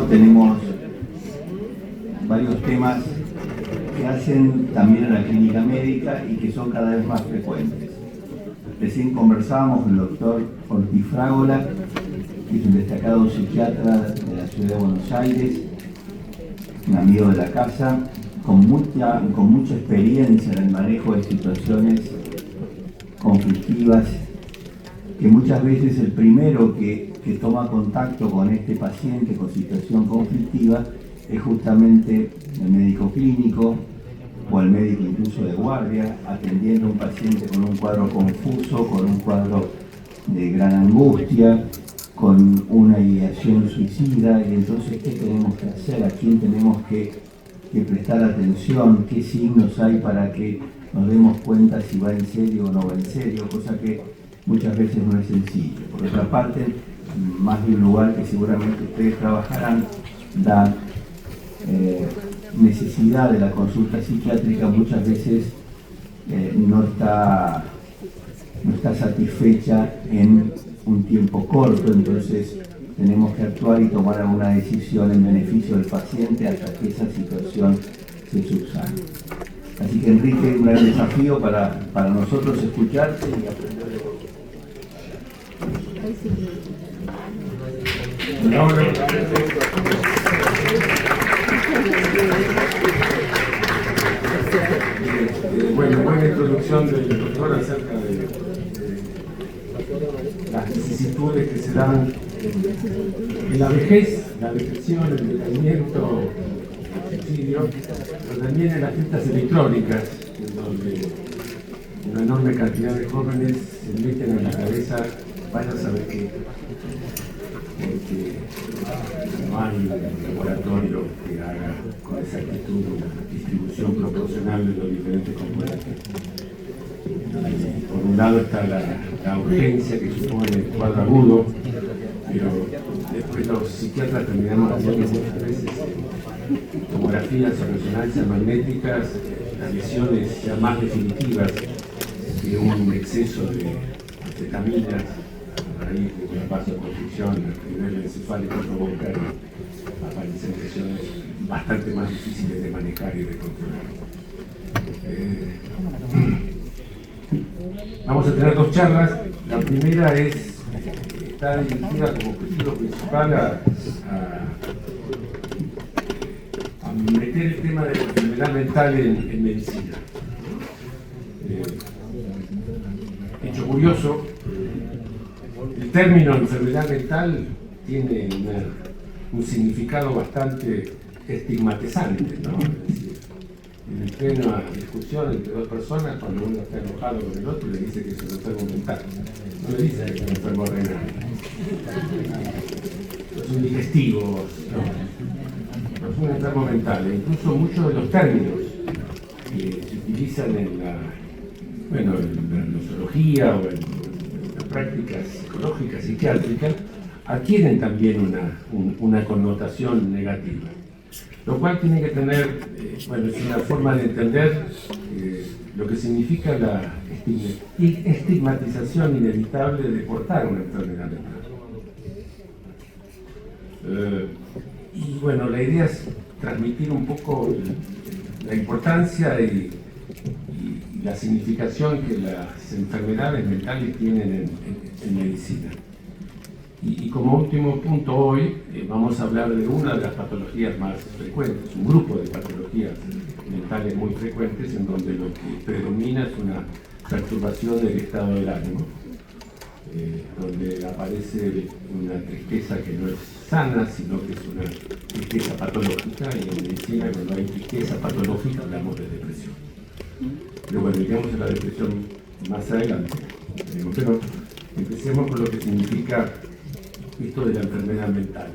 tenemos varios temas que hacen también a la clínica médica y que son cada vez más frecuentes. Recién conversábamos con el doctor Ortiz Frágola, que es un destacado psiquiatra de la ciudad de Buenos Aires, un amigo de la casa, con mucha experiencia en el manejo de situaciones conflictivas, que muchas veces el primero que toma contacto con este paciente con situación conflictiva es justamente el médico clínico o el médico incluso de guardia, atendiendo a un paciente con un cuadro confuso, con un cuadro de gran angustia, con una ideación suicida. Y entonces, ¿qué tenemos que hacer? ¿A quién tenemos que prestar atención? ¿Qué signos hay para que nos demos cuenta si va en serio o no va en serio? Cosa que muchas veces no es sencillo. Por otra parte, más de un lugar que seguramente ustedes trabajarán, da necesidad de la consulta psiquiátrica muchas veces no está satisfecha en un tiempo corto, entonces tenemos que actuar y tomar alguna decisión en beneficio del paciente hasta que esa situación se subsane. Así que, Enrique, un gran desafío para nosotros escucharte y aprender de vos. Bueno, buena introducción del doctor acerca de las vicisitudes que se dan en la vejez, la depresión, el envejecimiento, el suicidio, pero también en las fiestas electrónicas, en donde una enorme cantidad de jóvenes se meten en la cabeza, vaya a saber qué, porque no hay un laboratorio que haga con exactitud una distribución proporcional de los diferentes componentes. Por un lado está la urgencia que supone el cuadro agudo, pero después los psiquiatras terminamos haciendo muchas veces tomografías o resonancias magnéticas, las lesiones ya más definitivas que un exceso de anfetaminas a raíz de una vasoconstricción a nivel encefálico provoca aparecen lesiones bastante más difíciles de manejar y de controlar. Vamos a tener dos charlas. La primera está dirigida como objetivo principal a meter el tema de la enfermedad mental en medicina. Hecho curioso, el término enfermedad mental tiene un significado bastante estigmatizante, ¿no? Es decir, en plena discusión entre dos personas, cuando uno está enojado con el otro, le dice que es un enfermo mental, no le dice que es un enfermo renal. Los indigestivos, no es un enfermo mental. E incluso muchos de los términos que se utilizan en la nosología o en las prácticas psicológicas, psiquiátricas, adquieren también una connotación negativa. Lo cual tiene que tener, es una forma de entender lo que significa la estigmatización inevitable de portar una enfermedad mental. La idea es transmitir un poco la importancia y la significación que las enfermedades mentales tienen en medicina. Y como último punto hoy vamos a hablar de una de las patologías más frecuentes, un grupo de patologías mentales muy frecuentes en donde lo que predomina es una perturbación del estado del ánimo, donde aparece una tristeza que no es sana, sino que es una tristeza patológica, y en medicina cuando hay tristeza patológica hablamos de depresión. Pero bueno, iremos a la depresión más adelante, pero empecemos con lo que significa esto de la enfermedad mental.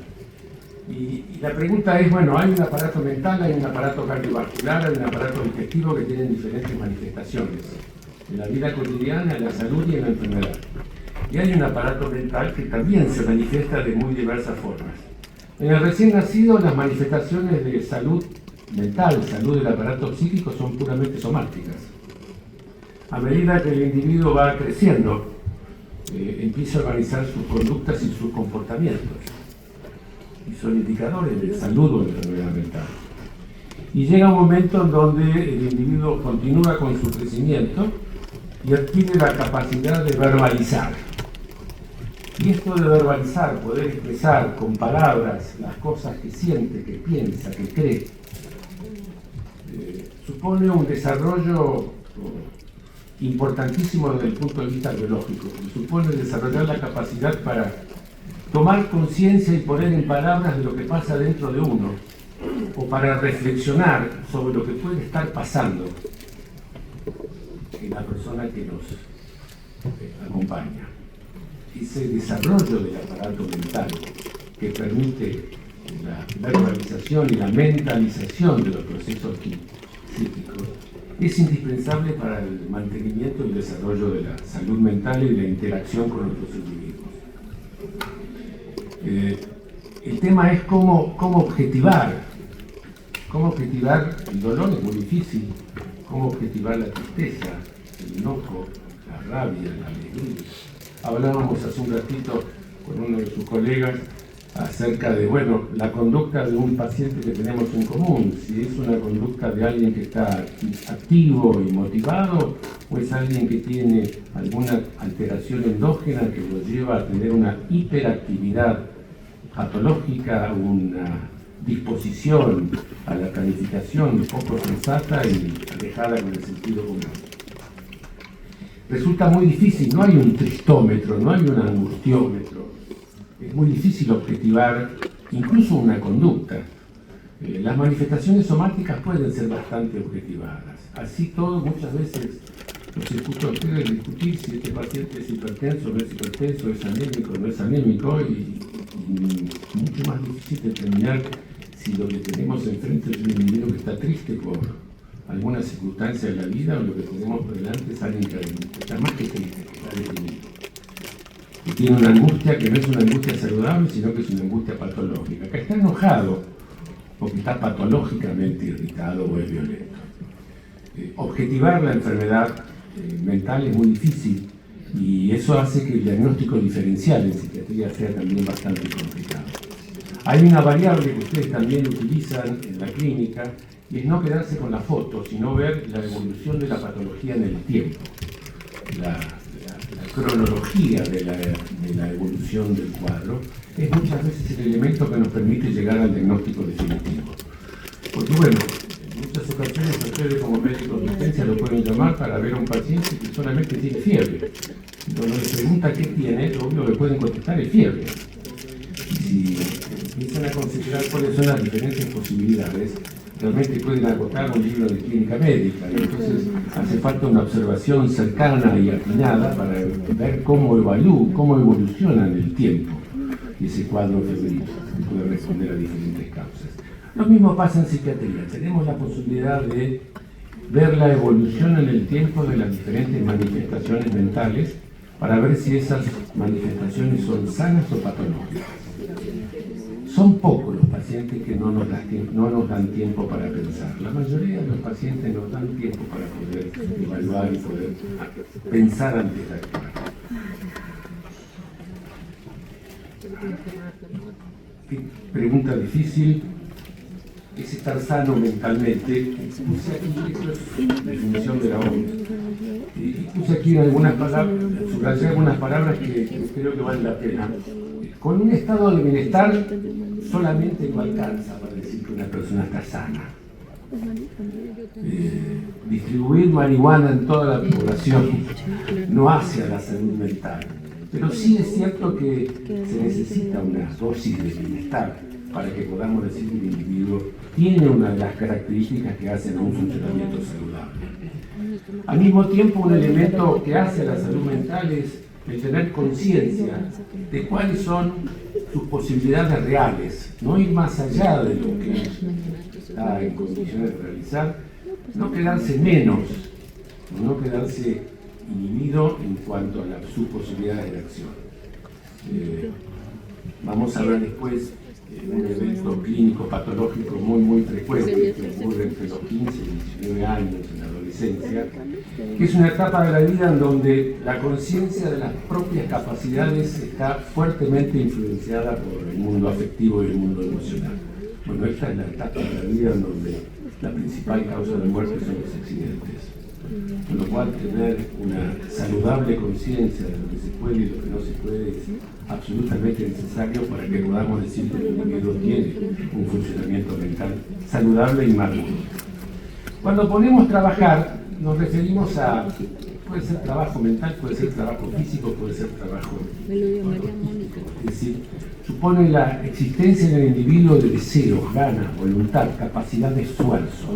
Y la pregunta es, hay un aparato mental, hay un aparato cardiovascular, hay un aparato digestivo que tienen diferentes manifestaciones en la vida cotidiana, en la salud y en la enfermedad. Y hay un aparato mental que también se manifiesta de muy diversas formas. En el recién nacido, las manifestaciones de salud mental, salud del aparato psíquico, son puramente somáticas. A medida que el individuo va creciendo, empieza a organizar sus conductas y sus comportamientos. y son indicadores de salud o de enfermedad mental. Y llega un momento en donde el individuo continúa con su crecimiento y adquiere la capacidad de verbalizar. Y esto de verbalizar, poder expresar con palabras las cosas que siente, que piensa, que cree, supone un desarrollo importantísimo desde el punto de vista biológico. Supone desarrollar la capacidad para tomar conciencia y poner en palabras de lo que pasa dentro de uno, o para reflexionar sobre lo que puede estar pasando en la persona que nos acompaña. Ese desarrollo del aparato mental que permite la verbalización y la mentalización de los procesos psíquicos es indispensable para el mantenimiento y el desarrollo de la salud mental y de la interacción con otros individuos. El tema es cómo objetivar el dolor. Es muy difícil. Cómo objetivar la tristeza, el enojo, la rabia, la alegría. Hablábamos hace un ratito con uno de sus colegas acerca de, la conducta de un paciente que tenemos en común, si es una conducta de alguien que está activo y motivado, o es alguien que tiene alguna alteración endógena que lo lleva a tener una hiperactividad patológica, una disposición a la planificación poco sensata y alejada con el sentido común. Resulta muy difícil, no hay un tristómetro, no hay un angustiómetro. Es muy difícil objetivar incluso una conducta. Las manifestaciones somáticas pueden ser bastante objetivadas. Así todo, muchas veces los escucho a ustedes discutir si este paciente es hipertenso, no es hipertenso, es anémico, no es anémico, y mucho más difícil determinar si lo que tenemos enfrente es un individuo que está triste por alguna circunstancia de la vida, o lo que tenemos por delante es alguien que está más que triste, que está deprimido. Y tiene una angustia que no es una angustia saludable, sino que es una angustia patológica, que está enojado o que está patológicamente irritado o es violento. Objetivar la enfermedad mental es muy difícil, y eso hace que el diagnóstico diferencial en psiquiatría sea también bastante complicado. Hay una variable que ustedes también utilizan en la clínica, y es no quedarse con la foto, sino ver la evolución de la patología en el tiempo, la cronología de la evolución del cuadro es muchas veces el elemento que nos permite llegar al diagnóstico definitivo. Porque en muchas ocasiones ustedes como médicos de urgencia lo pueden llamar para ver a un paciente que solamente tiene fiebre. Cuando les pregunta qué tiene, lo único que pueden contestar es fiebre. Y si empiezan a considerar cuáles son las diferentes posibilidades, realmente pueden agotar un libro de clínica médica, y entonces hace falta una observación cercana y atinada para ver cómo evoluciona en el tiempo ese cuadro febril, que puede responder a diferentes causas. Lo mismo pasa en psiquiatría. Tenemos la posibilidad de ver la evolución en el tiempo de las diferentes manifestaciones mentales para ver si esas manifestaciones son sanas o patológicas. Son pocos los pacientes que no nos dan tiempo para pensar. La mayoría de los pacientes nos dan tiempo para poder evaluar y poder pensar antes de actuar. Pregunta difícil. Es estar sano mentalmente. Puse aquí la definición de la OMS. Y puse aquí algunas palabras, subrayé algunas palabras que creo que valen la pena. Con un estado de bienestar solamente no alcanza para decir que una persona está sana. Distribuir marihuana en toda la población no hace a la salud mental, pero sí es cierto que se necesita una dosis de bienestar para que podamos decir que el individuo tiene una de las características que hacen a un funcionamiento saludable. Al mismo tiempo, un elemento que hace a la salud mental es el tener conciencia de cuáles son sus posibilidades reales, no ir más allá de lo que está en condiciones de realizar, no quedarse menos, no quedarse inhibido en cuanto a sus posibilidades de acción. Vamos a ver después un evento clínico patológico muy frecuente que ocurre entre los 15 y 19 años en la adolescencia, adolescencia, que es una etapa de la vida en donde la conciencia de las propias capacidades está fuertemente influenciada por el mundo afectivo y el mundo emocional. Bueno, esta es la etapa de la vida en donde la principal causa de muerte son los accidentes. Con lo cual, tener una saludable conciencia de lo que se puede y lo que no se puede es absolutamente necesario para que podamos decir que el individuo tiene un funcionamiento mental saludable y maduro. Cuando ponemos trabajar, nos referimos a, puede ser trabajo mental, puede ser trabajo físico, puede ser trabajo. Es decir, supone la existencia en el individuo de deseos, ganas, voluntad, capacidad de esfuerzo.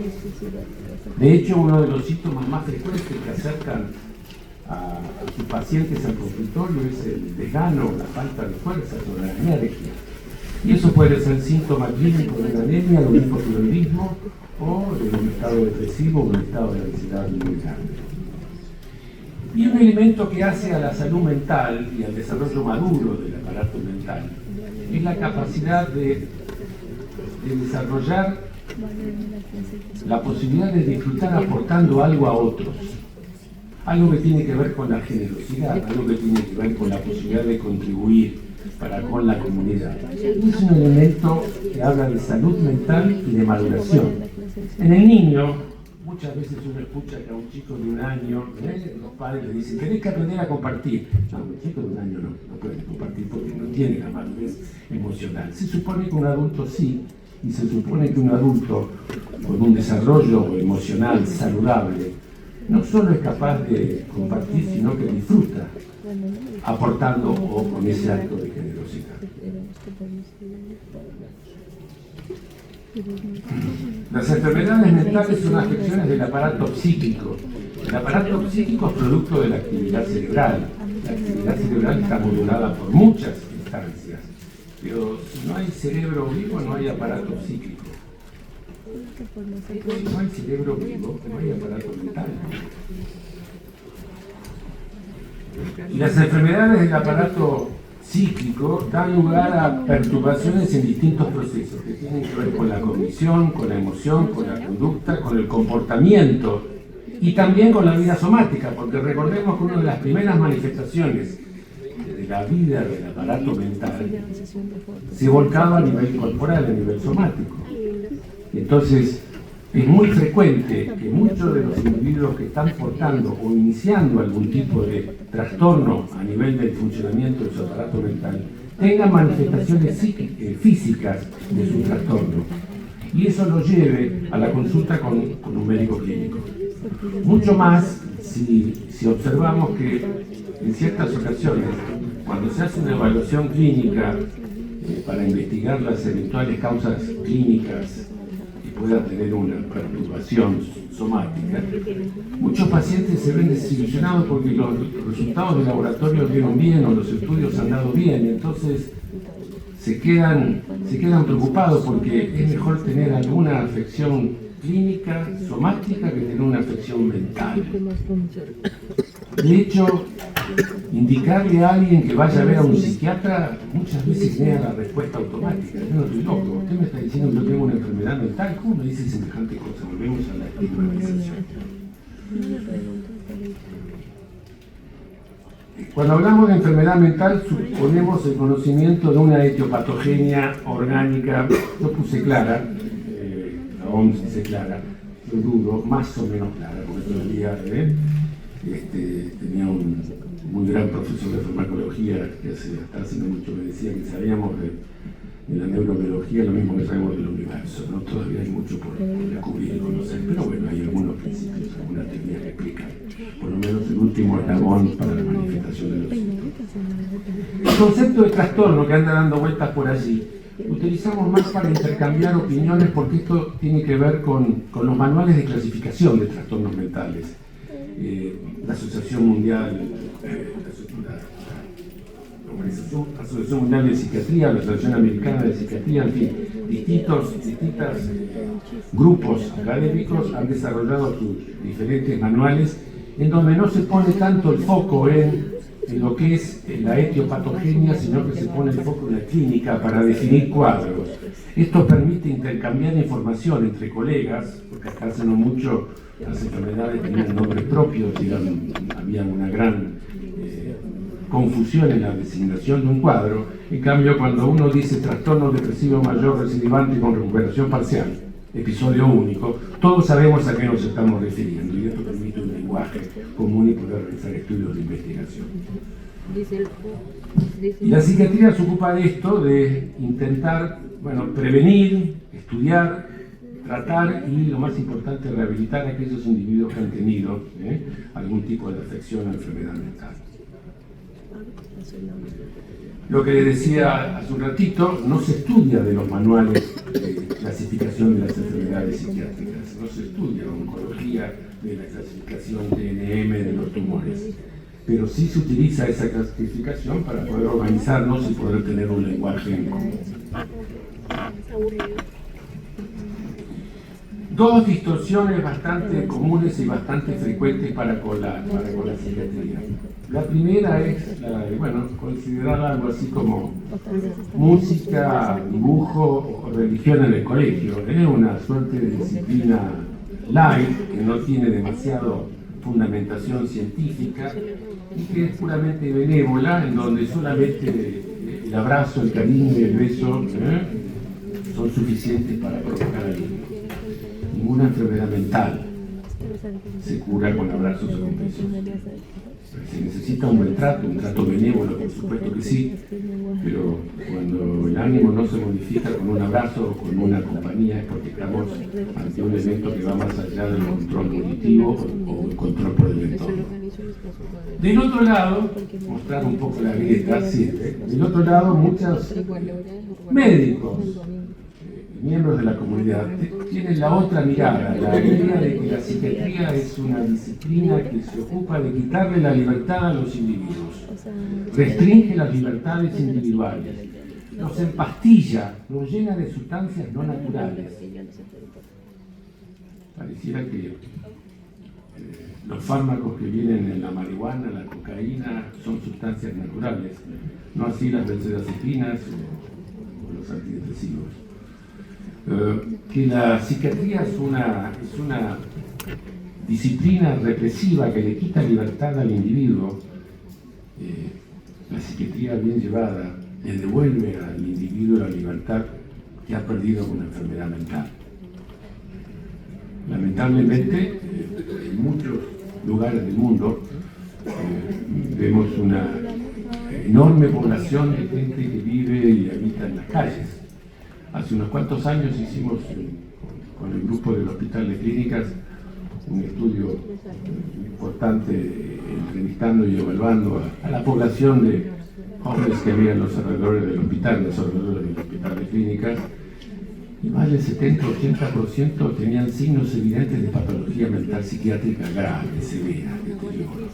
De hecho, uno de los síntomas más frecuentes que acercan a sus pacientes al consultorio es el desgano, la falta de fuerzas o la energía. Y eso puede ser síntoma clínico de la anemia, de un hipotiroidismo o de un estado depresivo o un estado de ansiedad muy grande. Y un elemento que hace a la salud mental y al desarrollo maduro del aparato mental es la capacidad de desarrollar la posibilidad de disfrutar aportando algo a otros. Algo que tiene que ver con la generosidad, algo que tiene que ver con la posibilidad de contribuir para con la comunidad. Es un elemento que habla de salud mental y de maduración. En el niño, muchas veces uno escucha que a un chico de 1 año, los padres le dicen, tenés que aprender a compartir. No, un chico de 1 año no puede compartir porque no tiene la madurez emocional. Se supone que un adulto sí, y se supone que un adulto con un desarrollo emocional saludable no solo es capaz de compartir, sino que disfruta aportando o con ese acto de generosidad. Las enfermedades mentales son afecciones del aparato psíquico. El aparato psíquico es producto de la actividad cerebral. La actividad cerebral está modulada por muchas instancias, pero si no hay cerebro vivo, no hay aparato psíquico. Si no hay cerebro vivo, no hay aparato mental. Y las enfermedades del aparato psíquico dan lugar a perturbaciones en distintos procesos que tienen que ver con la cognición, con la emoción, con la conducta, con el comportamiento y también con la vida somática, porque recordemos que una de las primeras manifestaciones de la vida del aparato mental se volcaba a nivel corporal, a nivel somático. Entonces, es muy frecuente que muchos de los individuos que están portando o iniciando algún tipo de trastorno a nivel del funcionamiento de su aparato mental tengan manifestaciones físicas de su trastorno y eso lo lleve a la consulta con un médico clínico. Mucho más si observamos que en ciertas ocasiones, cuando se hace una evaluación clínica para investigar las eventuales causas clínicas pueda tener una perturbación somática, muchos pacientes se ven desilusionados porque los resultados de laboratorio dieron bien o los estudios han dado bien, y entonces se quedan preocupados porque es mejor tener alguna afección clínica, somática, que tener una afección mental. De hecho, indicarle a alguien que vaya a ver a un psiquiatra muchas veces genera la respuesta automática. Yo no estoy loco, usted me está diciendo que yo tengo una enfermedad mental, ¿cómo me dice semejante cosa? Volvemos a la estigmatización. Cuando hablamos de enfermedad mental, suponemos el conocimiento de una etiopatogenia orgánica. Yo puse clara, la OMS dice clara, yo dudo, más o menos clara, porque todavía tenía un muy gran profesor de farmacología que hasta hace no mucho me decía que sabíamos de la neurobiología lo mismo que sabemos del universo, ¿no? Todavía hay mucho por descubrir y conocer, pero bueno, hay algunos principios, algunas teorías que explican por lo menos el último eslabón para la manifestación de los síntomas. El concepto de trastorno que anda dando vueltas por allí lo utilizamos más para intercambiar opiniones porque esto tiene que ver con los manuales de clasificación de trastornos mentales. La Asociación Mundial, la Asociación Mundial de Psiquiatría, la Asociación Americana de Psiquiatría, en fin, distintos grupos académicos han desarrollado sus diferentes manuales en donde no se pone tanto el foco en en lo que es la etiopatogenia, sino que se pone el foco en la clínica para definir cuadros. Esto permite intercambiar información entre colegas, porque hasta hace no mucho las enfermedades tenían nombres propios y había una gran confusión en la designación de un cuadro. En cambio, cuando uno dice trastorno depresivo mayor recidivante con recuperación parcial, episodio único, todos sabemos a qué nos estamos refiriendo, y esto permite un lenguaje común y poder realizar estudios de investigación. Y la psiquiatría se ocupa de esto, de intentar, prevenir, estudiar, tratar y, lo más importante, rehabilitar a aquellos individuos que han tenido algún tipo de afección o enfermedad mental. Lo que les decía hace un ratito, no se estudia de los manuales de clasificación de las enfermedades psiquiátricas, no se estudia oncología de la clasificación de NM de los tumores, pero sí se utiliza esa clasificación para poder organizarnos y poder tener un lenguaje en común. Dos distorsiones bastante comunes y bastante frecuentes para con la psiquiatría. La primera es considerada algo así como música, dibujo o religión en el colegio. Es una suerte de disciplina light que no tiene demasiado fundamentación científica y que es puramente benévola, en donde solamente el abrazo, el cariño y el beso son suficientes para provocar alivio. Ninguna enfermedad mental se cura con abrazos o con besos. Se necesita un buen trato, un trato benévolo, por supuesto que sí, pero cuando el ánimo no se modifica con un abrazo o con una compañía es porque estamos ante un evento que va más allá del control cognitivo o el control por el entorno. Del otro lado, mostrar un poco la grieta, sí, del otro lado muchos médicos, miembros de la comunidad, tienen la otra mirada, la idea de que la psiquiatría es una disciplina que se ocupa de quitarle la libertad a los individuos, restringe las libertades individuales, los empastilla, los llena de sustancias no naturales. Pareciera que los fármacos que vienen en la marihuana, la cocaína, son sustancias naturales, no así las benzodiazepinas o los antidepresivos. Que la psiquiatría es una disciplina represiva que le quita libertad al individuo. La psiquiatría bien llevada le devuelve al individuo la libertad que ha perdido con una enfermedad mental. Lamentablemente, en muchos lugares del mundo vemos una enorme población de gente que vive y habita en las calles. Hace unos cuantos años hicimos con el grupo del Hospital de Clínicas un estudio importante entrevistando y evaluando a la población de jóvenes que había en los alrededores del hospital, de Clínicas, y más del 70-80% tenían signos evidentes de patología mental psiquiátrica grave, severa, deterioro.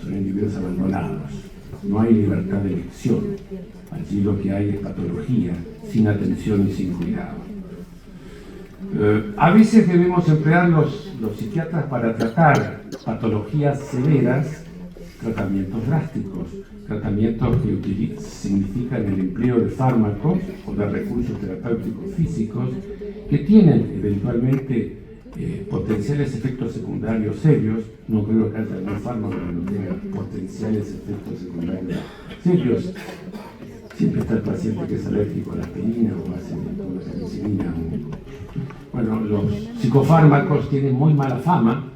Son individuos abandonados. No hay libertad de elección. Allí lo que hay es patología, sin atención y sin cuidado. A veces debemos emplear los psiquiatras para tratar patologías severas, tratamientos drásticos, tratamientos que significan el empleo de fármacos o de recursos terapéuticos físicos que tienen eventualmente potenciales efectos secundarios serios. No creo que haya algún fármaco que no tenga potenciales efectos secundarios serios. Siempre está el paciente que es alérgico a la aspirina o a la penicilina. Bueno, los psicofármacos tienen muy mala fama.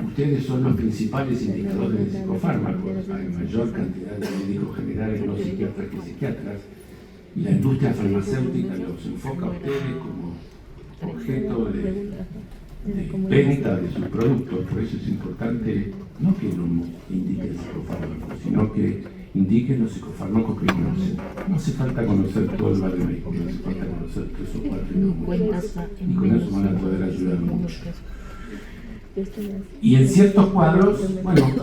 Ustedes son los principales indicadores de psicofármacos. Hay mayor cantidad de médicos generales no psiquiatras que psiquiatras. Y la industria farmacéutica los enfoca a ustedes como objeto de venta de sus productos. Por eso es importante no que no indiquen psicofármacos, sino que indiquen los psicofármacos que conocen. No hace falta conocer todo el barrio médico, no hace falta conocer 3 o 4 números. Y con eso van a poder ayudar mucho. Y en ciertos cuadros,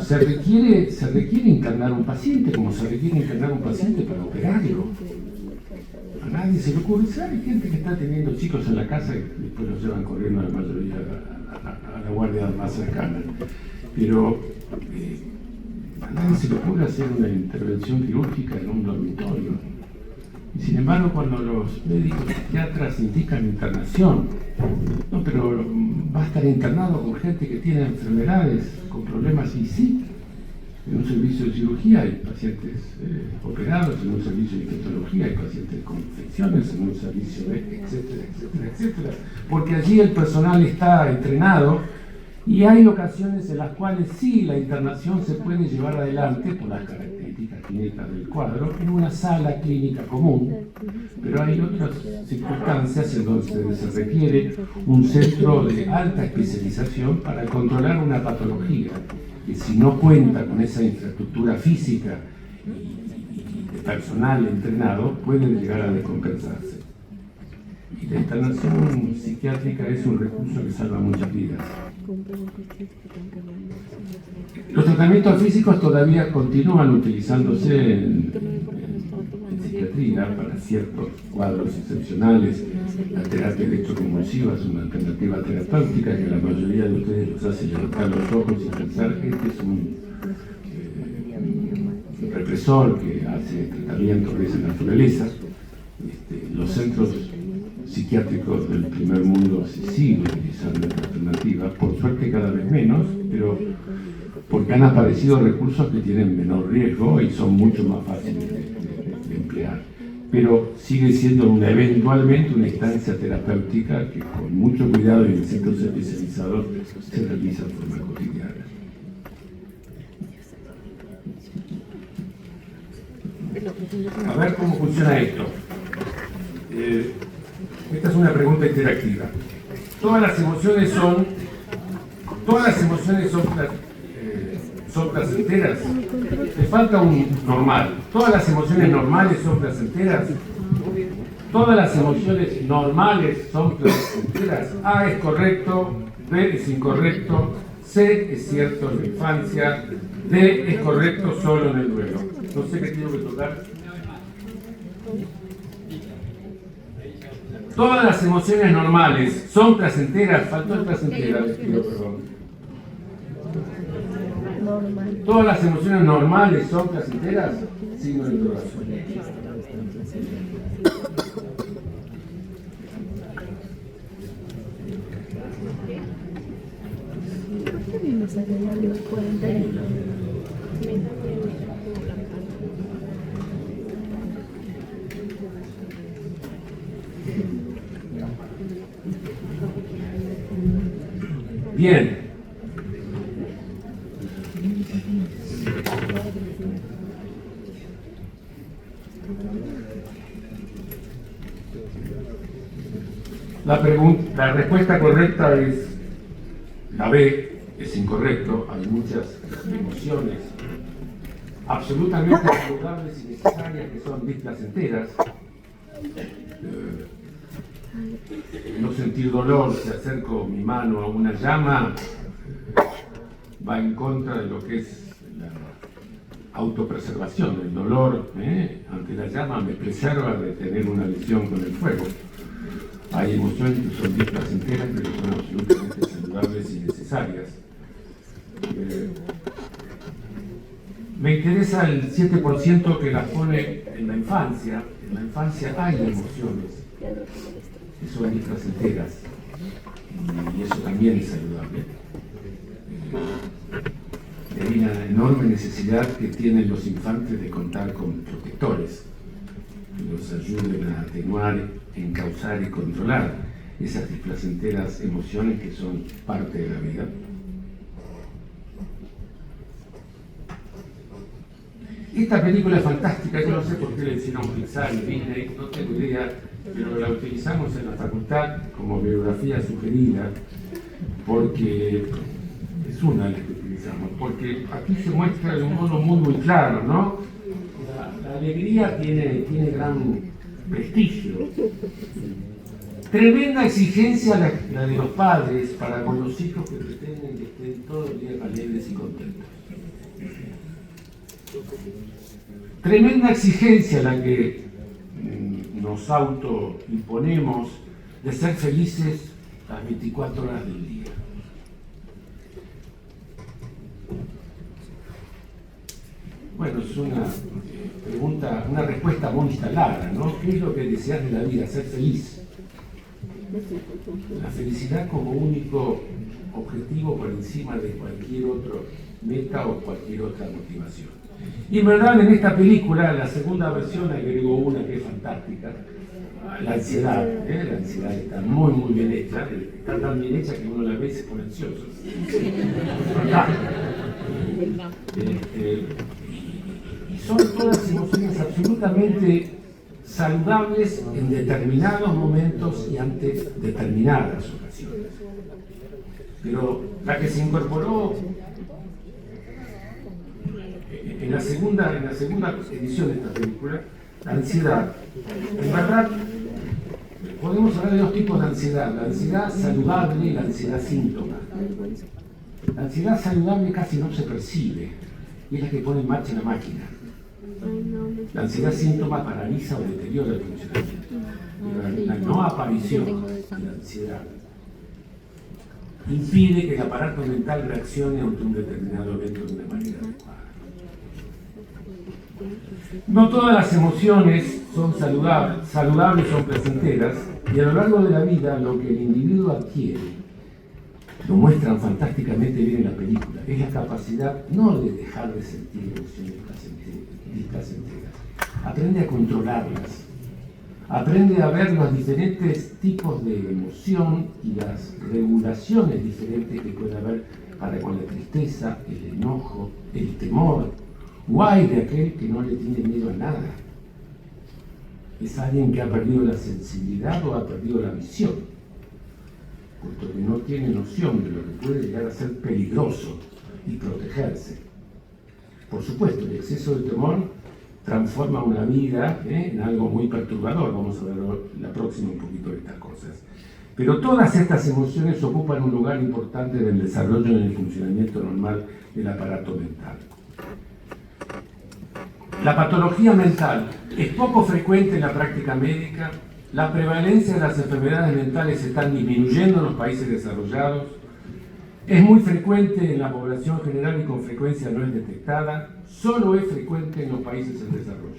se requiere internar un paciente, como se requiere internar un paciente para operarlo. nadie se le ocurre. Hay gente que está teniendo chicos en la casa y después los llevan corriendo a la mayoría a la guardia más cercana. Pero a nadie se le ocurre hacer una intervención quirúrgica en un dormitorio. Y sin embargo, cuando los médicos psiquiatras indican internación, no, pero va a estar internado con gente que tiene enfermedades, con problemas, y sí. En un servicio de cirugía hay pacientes operados, en un servicio de infectología hay pacientes con infecciones, en un servicio de etcétera, etcétera, etcétera. Porque allí el personal está entrenado y hay ocasiones en las cuales sí la internación se puede llevar adelante por las características clínicas del cuadro en una sala clínica común, pero hay otras circunstancias en donde se requiere un centro de alta especialización para controlar una patología que, si no cuenta con esa infraestructura física y de personal entrenado, puede llegar a descompensarse. Y la internación psiquiátrica es un recurso que salva muchas vidas. Los tratamientos físicos todavía continúan utilizándose en psiquiatría para ciertos cuadros excepcionales. La terapia electroconvulsiva es una alternativa terapéutica que la mayoría de ustedes los hace levantar los ojos y pensar que este es un represor que hace tratamiento de esa naturaleza. Los centros psiquiátricos del primer mundo se siguen utilizando esta alternativa, por suerte cada vez menos, pero porque han aparecido recursos que tienen menor riesgo y son mucho más fáciles de emplear. Pero sigue siendo eventualmente una instancia terapéutica que con mucho cuidado y en centros especializados se realiza de forma cotidiana. A ver cómo funciona esto. Esta es una pregunta interactiva. Todas las emociones son placenteras. Te falta un normal. Todas las emociones normales son placenteras. Todas las emociones normales son placenteras. A es correcto, B es incorrecto, C es cierto en la infancia, D es correcto solo en el duelo. No sé qué tengo que tocar. Todas las emociones normales son placenteras. Faltó el placentera, les pido perdón. Todas las emociones normales son placenteras. Signo de interrogación. ¿Por qué me sale los 41? Bien. La respuesta correcta es la B, es incorrecto. Hay muchas emociones absolutamente saludables y necesarias que son displacenteras. No sentir dolor si acerco mi mano a una llama va en contra de lo que es la autopreservación. El dolor ante la llama me preserva de tener una lesión con el fuego. Hay emociones que son displacenteras, pero son absolutamente saludables y necesarias. Me interesa el 7% que las pone en la infancia. En la infancia hay emociones que son displacenteras y eso también es saludable. Hay una enorme necesidad que tienen los infantes de contar con protectores que los ayuden a atenuar, encauzar y controlar esas displacenteras emociones que son parte de la vida. Esta película es fantástica, yo no sé por qué la hicieron Pixar y Disney, no tengo idea, pero la utilizamos en la facultad como biografía sugerida, porque es una de las que utilizamos, porque aquí se muestra de un modo muy claro, ¿no? La alegría tiene gran prestigio. Tremenda exigencia la de los padres para con los hijos que pretenden que estén todos los días alegres y contentos. Tremenda exigencia la que nos autoimponemos de ser felices las 24 horas del día. Bueno, es una pregunta, una respuesta muy instalada, ¿no? ¿Qué es lo que deseas de la vida? Ser feliz. La felicidad como único objetivo por encima de cualquier otro meta o cualquier otra motivación. Y en verdad en esta película, la segunda versión, agregó una que es fantástica, la ansiedad. La ansiedad está muy muy bien hecha, está tan bien hecha que uno la ve y se pone ansioso. Y son todas emociones absolutamente saludables en determinados momentos y ante determinadas ocasiones. Pero la que se incorporó en la segunda edición de esta película, la ansiedad, en verdad podemos hablar de dos tipos de ansiedad: la ansiedad saludable y la ansiedad síntoma. La ansiedad saludable casi no se percibe y es la que pone en marcha la máquina. La ansiedad síntoma paraliza o deteriora el funcionamiento. La no aparición de la ansiedad impide que el aparato mental reaccione ante un determinado evento de una manera adecuada. No todas las emociones son saludables son placenteras, y a lo largo de la vida lo que el individuo adquiere, lo muestran fantásticamente bien en la película, es la capacidad no de dejar de sentir emociones displacenteras, aprende a controlarlas, aprende a ver los diferentes tipos de emoción y las regulaciones diferentes que puede haber para con la tristeza, el enojo, el temor, o hay de aquel que no le tiene miedo a nada. Es alguien que ha perdido la sensibilidad o ha perdido la visión, puesto que no tiene noción de lo que puede llegar a ser peligroso y protegerse. Por supuesto, el exceso de temor transforma una vida en algo muy perturbador. Vamos a ver la próxima un poquito de estas cosas. Pero todas estas emociones ocupan un lugar importante en el desarrollo y en el funcionamiento normal del aparato mental. La patología mental es poco frecuente en la práctica médica. La prevalencia de las enfermedades mentales está disminuyendo en los países desarrollados. Es muy frecuente en la población general y con frecuencia no es detectada. Solo es frecuente en los países en desarrollo.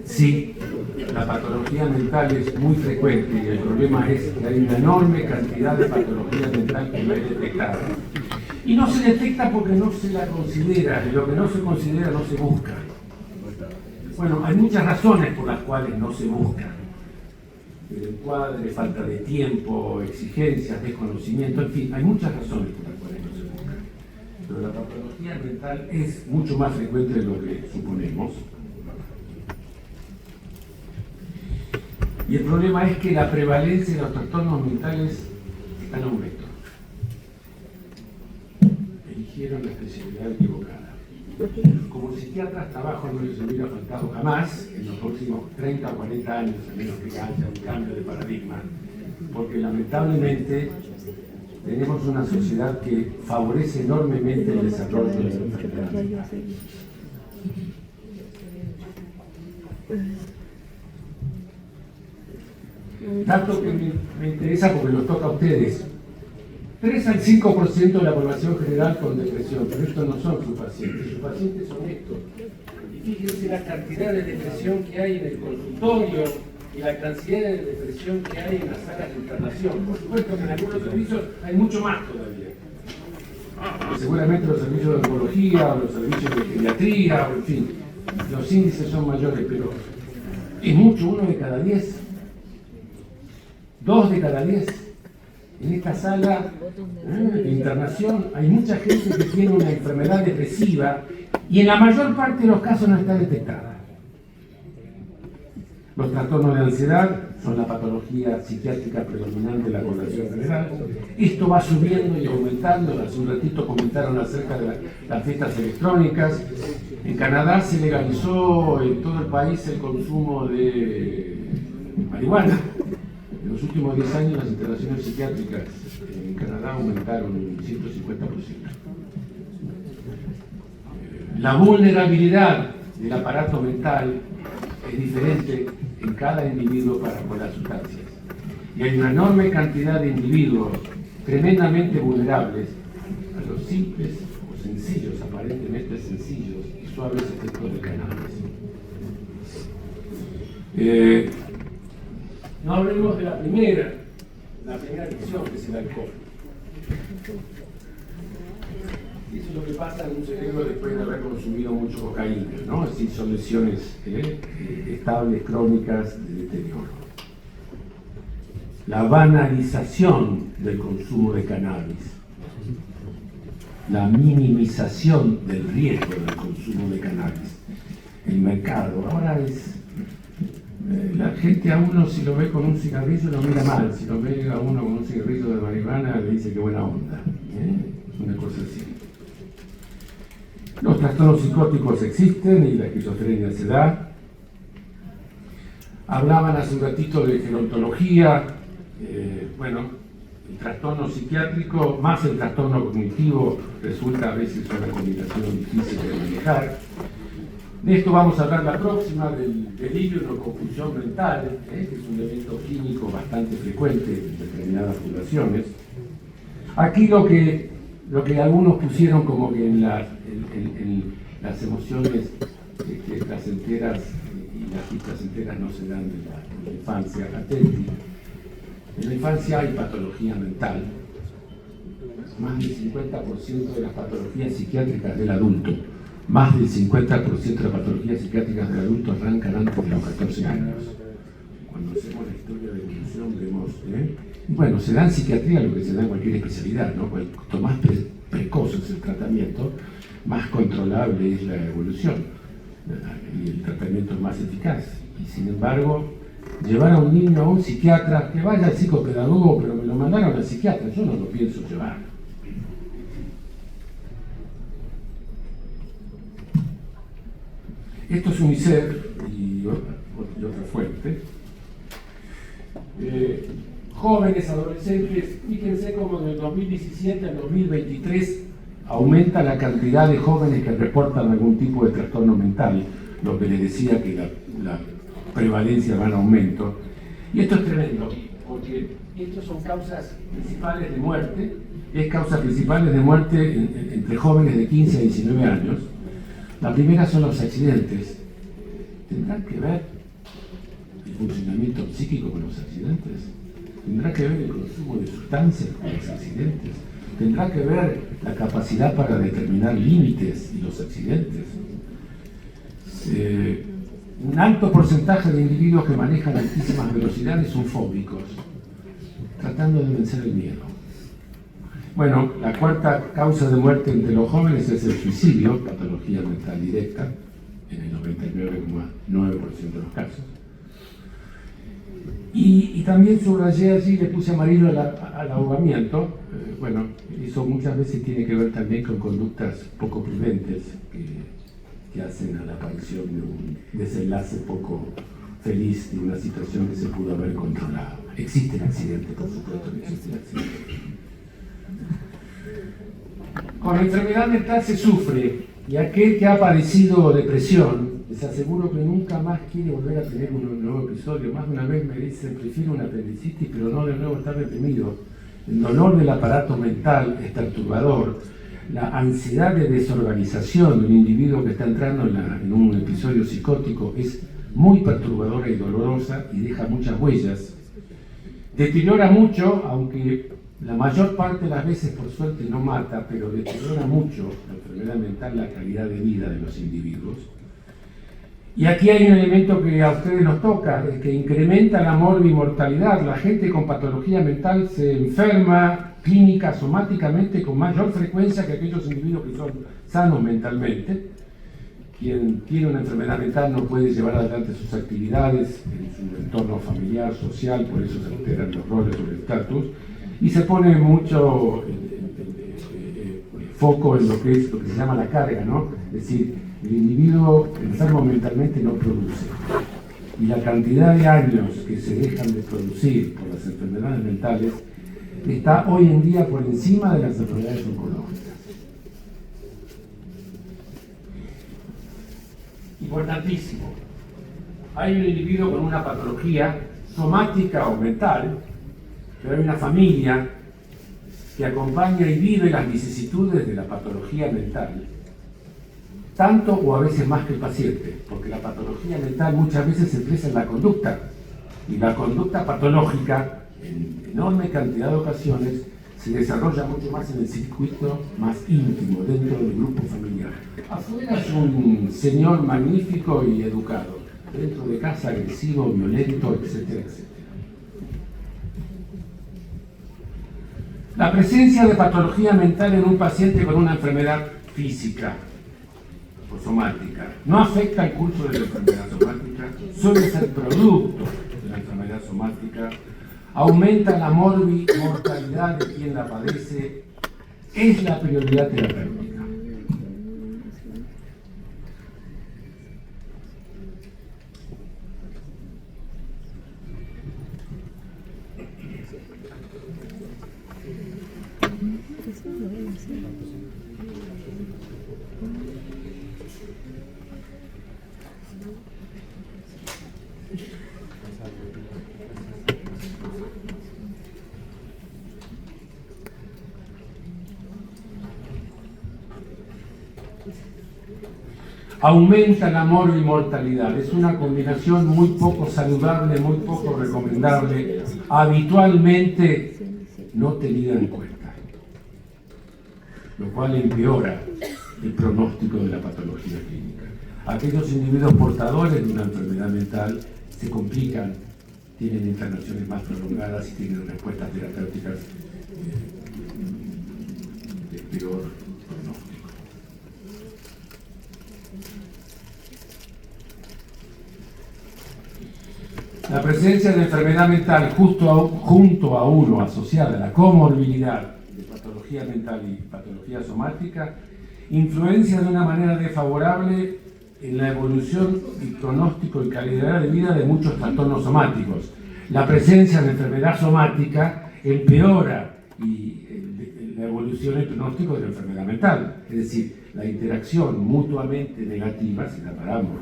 Sí, la patología mental es muy frecuente y el problema es que hay una enorme cantidad de patología mental que no es detectada. Y no se detecta porque no se la considera, y lo que no se considera no se busca. Bueno, hay muchas razones por las cuales no se busca. El encuadre, falta de tiempo, exigencias, desconocimiento, en fin, hay muchas razones por las cuales no se busca. Pero la patología mental es mucho más frecuente de lo que suponemos. Y el problema es que la prevalencia de los trastornos mentales está en aumento. Eligieron la especialidad equivocada. Como psiquiatras trabajo no les hubiera faltado jamás en los próximos 30 o 40 años, a menos que haya un cambio de paradigma, porque lamentablemente tenemos una sociedad que favorece enormemente el desarrollo de la enfermedad mental. Dato que me interesa porque los toca a ustedes. 3 al 5% de la población general con depresión, pero estos no son sus pacientes son estos. Y fíjense la cantidad de depresión que hay en el consultorio y la cantidad de depresión que hay en las salas de internación. Por supuesto que en algunos servicios hay mucho más todavía. Seguramente los servicios de oncología o los servicios de pediatría, o en fin, los índices son mayores, pero es mucho, 1 de cada 10. 2 de cada 10. En esta sala de internación hay mucha gente que tiene una enfermedad depresiva y en la mayor parte de los casos no está detectada. Los trastornos de ansiedad son la patología psiquiátrica predominante de la población general. Esto va subiendo y aumentando. Hace un ratito comentaron acerca de las fiestas electrónicas. En Canadá se legalizó en todo el país el consumo de marihuana. En los últimos 10 años las internaciones psiquiátricas en Canadá aumentaron un 150%. La vulnerabilidad del aparato mental es diferente en cada individuo para con las sustancias. Y hay una enorme cantidad de individuos tremendamente vulnerables a los simples o sencillos, aparentemente sencillos y suaves efectos del cannabis. No hablemos de la primera adicción, que es el alcohol. Y eso es lo que pasa en un cerebro después de haber consumido mucho cocaína, ¿no? Es decir, son lesiones estables, crónicas, de deterioro. La banalización del consumo de cannabis, la minimización del riesgo del consumo de cannabis. El mercado ahora es... la gente a uno, si lo ve con un cigarrillo, lo mira mal. Si lo ve a uno con un cigarrillo de marihuana, le dice que buena onda. Una cosa así. Los trastornos psicóticos existen y la esquizofrenia se da. Hablaban hace un ratito de gerontología. Bueno, el trastorno psiquiátrico más el trastorno cognitivo resulta a veces una combinación difícil de manejar. De esto vamos a hablar la próxima, del delirio o confusión mental, que es un evento clínico bastante frecuente en determinadas poblaciones. Aquí lo que algunos pusieron como que en las emociones placenteras y las displacenteras no se dan en la infancia. Atenti. En la infancia hay patología mental. Más del 50% de las patologías psiquiátricas del adulto, más del 50% de las patologías psiquiátricas del adulto arrancan antes de los 14 años. Cuando hacemos la historia de evolución vemos, bueno, se da en psiquiatría lo que se da en cualquier especialidad, ¿no? Cuanto más precoz es el tratamiento, más controlable es la evolución y el tratamiento es más eficaz. Y sin embargo, llevar a un niño a un psiquiatra, que vaya al psicopedagogo, pero me lo mandaron al psiquiatra, yo no lo pienso llevar. Esto es UNICEF y otra fuente. Jóvenes, adolescentes, fíjense cómo del 2017 al 2023 aumenta la cantidad de jóvenes que reportan algún tipo de trastorno mental, lo que les decía que la prevalencia va en aumento. Y esto es tremendo, porque estas son causas principales de muerte, es causas principales de muerte entre jóvenes de 15 a 19 años. La primera son los accidentes. ¿Tendrán que ver el funcionamiento psíquico con los accidentes? ¿Tendrá que ver el consumo de sustancias con los accidentes? ¿Tendrá que ver la capacidad para determinar límites y los accidentes? Un alto porcentaje de individuos que manejan altísimas velocidades son fóbicos, tratando de vencer el miedo. Bueno, la cuarta causa de muerte entre los jóvenes es el suicidio, patología mental directa, en el 99,9% de los casos. Y también subrayé allí, le puse amarillo al ahogamiento. Bueno, eso muchas veces tiene que ver también con conductas poco prudentes que hacen a la aparición de un desenlace poco feliz de una situación que se pudo haber controlado. Existen accidentes, por supuesto que existen accidentes. Con la enfermedad mental se sufre, y aquel que ha padecido depresión, les aseguro que nunca más quiere volver a tener un nuevo episodio. Más de una vez me dicen, prefiero una apendicitis, pero no de nuevo estar deprimido. El dolor del aparato mental es perturbador. La ansiedad de desorganización de un individuo que está entrando en un episodio psicótico es muy perturbadora y dolorosa y deja muchas huellas. Deteriora mucho, aunque la mayor parte de las veces por suerte no mata, pero deteriora mucho la enfermedad mental la calidad de vida de los individuos. Y aquí hay un elemento que a ustedes nos toca, es que incrementa la morbimortalidad. La gente con patología mental se enferma clínica, somáticamente, con mayor frecuencia que aquellos individuos que son sanos mentalmente. Quien tiene una enfermedad mental no puede llevar adelante sus actividades en su entorno familiar, social, por eso se alteran los roles o el estatus, y se pone mucho foco en lo que se llama la carga, ¿no? Es decir, el individuo enfermo mentalmente no produce. Y la cantidad de años que se dejan de producir por las enfermedades mentales está hoy en día por encima de las enfermedades oncológicas. Importantísimo. Hay un individuo con una patología somática o mental, pero hay una familia que acompaña y vive las vicisitudes de la patología mental, tanto o a veces más que el paciente, porque la patología mental muchas veces se expresa en la conducta, y la conducta patológica, en enorme cantidad de ocasiones, se desarrolla mucho más en el circuito más íntimo, dentro del grupo familiar. Afuera es un señor magnífico y educado, dentro de casa agresivo, violento, etcétera, etcétera. La presencia de patología mental en un paciente con una enfermedad física o somática no afecta el curso de la enfermedad somática, suele ser producto de la enfermedad somática, aumenta la mortalidad de quien la padece, es la prioridad terapéutica. Aumenta la mortalidad. Es una combinación muy poco saludable, muy poco recomendable, habitualmente no tenida en cuenta, lo cual empeora el pronóstico de la patología clínica. Aquellos individuos portadores de una enfermedad mental se complican, tienen internaciones más prolongadas y tienen respuestas terapéuticas de peor pronóstico. La presencia de enfermedad mental junto a uno asociada a la comorbilidad de patología mental y patología somática influencia de una manera desfavorable en la evolución y pronóstico y calidad de vida de muchos trastornos somáticos. La presencia de enfermedad somática empeora la evolución y el pronóstico de la enfermedad mental, es decir, la interacción mutuamente negativa, si la paramos,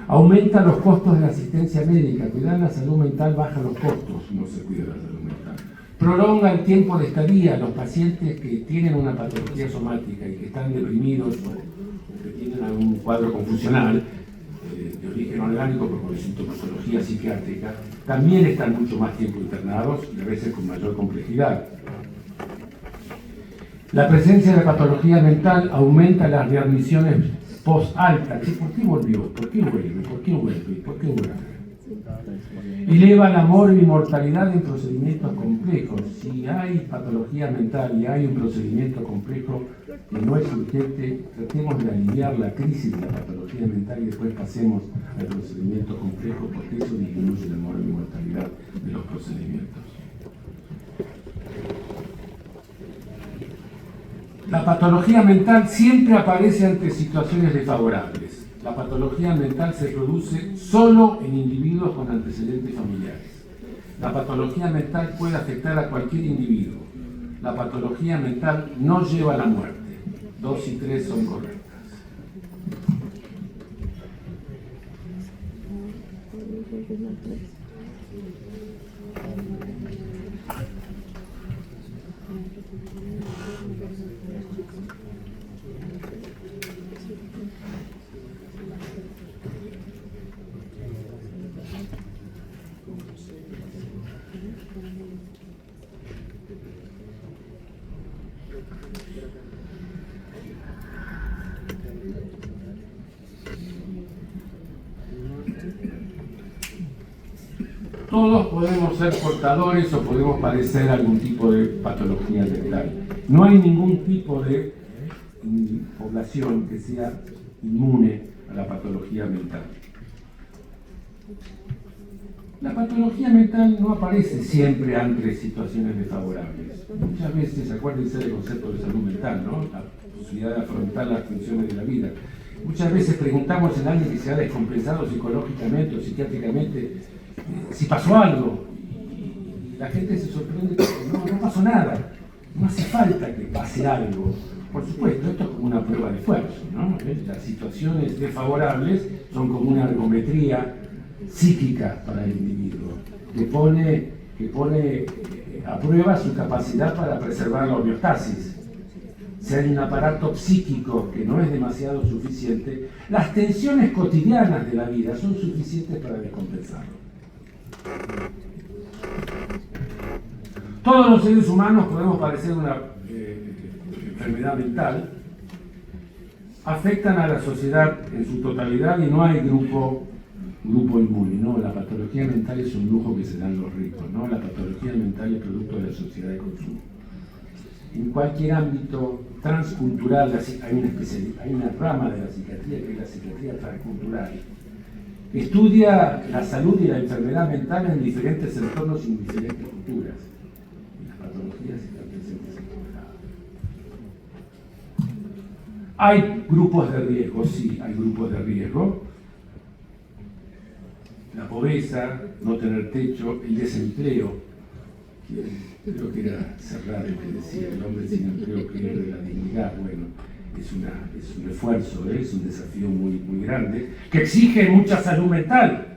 aumenta los costos de la asistencia médica. Cuidar la salud mental baja los costos, no se cuida la salud mental. Prolonga el tiempo de estadía. Los pacientes que tienen una patología somática y que están deprimidos o que tienen algún cuadro confusional de origen orgánico, pero con sintomatología psiquiátrica, también están mucho más tiempo internados y a veces con mayor complejidad. La presencia de patología mental aumenta las readmisiones post-alta. ¿Por qué volvió? ¿Por qué vuelve? ¿Por qué vuelve? ¿Por qué vuelve? Eleva la mortalidad en procedimientos complejos. Si hay patología mental y hay un procedimiento complejo que no es urgente, tratemos de aliviar la crisis de la patología mental y después pasemos al procedimiento complejo, porque eso disminuye la mortalidad de los procedimientos. La patología mental siempre aparece ante situaciones desfavorables. La patología mental se produce solo en individuos con antecedentes familiares. La patología mental puede afectar a cualquier individuo. La patología mental no lleva a la muerte. 2 y 3 son correctas. Todos podemos ser portadores o podemos padecer algún tipo de patología mental. No hay ningún tipo de población que sea inmune a la patología mental. La patología mental no aparece siempre ante situaciones desfavorables. Muchas veces, acuérdense del concepto de salud mental, ¿no? La posibilidad de afrontar las funciones de la vida. Muchas veces preguntamos a alguien que se ha descompensado psicológicamente o psiquiátricamente si pasó algo. Y la gente se sorprende porque no pasó nada. No hace falta que pase algo. Por supuesto, esto es como una prueba de esfuerzo, ¿no? Las situaciones desfavorables son como una ergometría psíquica para el individuo, que pone a prueba su capacidad para preservar la homeostasis. Si hay un aparato psíquico que no es demasiado suficiente, las tensiones cotidianas de la vida son suficientes para descompensarlo. Todos los seres humanos podemos padecer una enfermedad mental, afectan a la sociedad en su totalidad y no hay grupo inmune, ¿no? La patología mental es un lujo que se dan los ricos, ¿no? La patología mental es producto de la sociedad de consumo. En cualquier ámbito transcultural hay una rama de la psiquiatría que es la psiquiatría transcultural, que estudia la salud y la enfermedad mental en diferentes entornos y en diferentes culturas. Y las patologías están presentes en todos lados. ¿Hay grupos de riesgo? Sí, hay grupos de riesgo. La pobreza, no tener techo, el desempleo, creo que era Serrat el que decía, el hombre sin empleo pierde la dignidad. Bueno, es un esfuerzo, es un desafío muy grande, que exige mucha salud mental.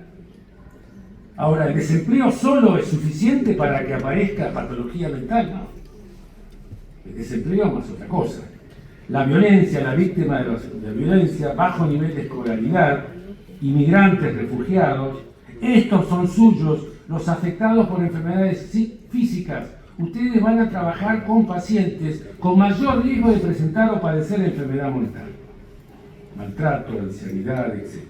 Ahora, ¿el desempleo solo es suficiente para que aparezca patología mental? No. El desempleo más otra cosa. La violencia, la víctima de la violencia, bajo nivel de escolaridad, inmigrantes, refugiados, estos son suyos, los afectados por enfermedades físicas. Ustedes van a trabajar con pacientes con mayor riesgo de presentar o padecer enfermedad mental, maltrato, ancianidad, etc.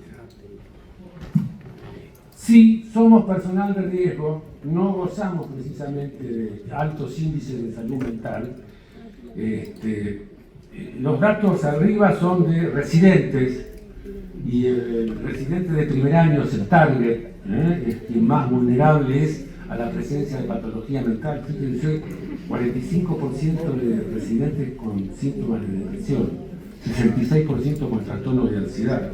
Si somos personal de riesgo, no gozamos precisamente de altos índices de salud mental. Los datos arriba son de residentes, y el residente de primer año es el target, quien más vulnerable es a la presencia de patología mental. Fíjense, 45% de residentes con síntomas de depresión, 66% con trastornos de ansiedad.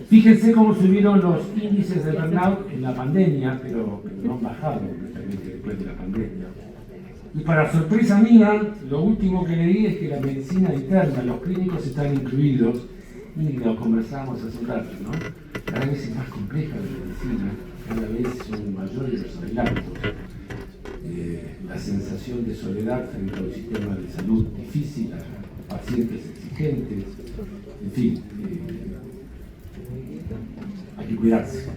Fíjense cómo subieron los índices de burnout en la pandemia, pero no han bajado completamente después de la pandemia. Y para sorpresa mía, lo último que leí es que la medicina interna, los clínicos están incluidos, y lo conversábamos hace un rato, ¿no? Cada vez es más compleja la medicina, cada vez son mayores los adelantos. La sensación de soledad frente a un sistema de salud difícil, a pacientes exigentes, en fin, hay que cuidarse.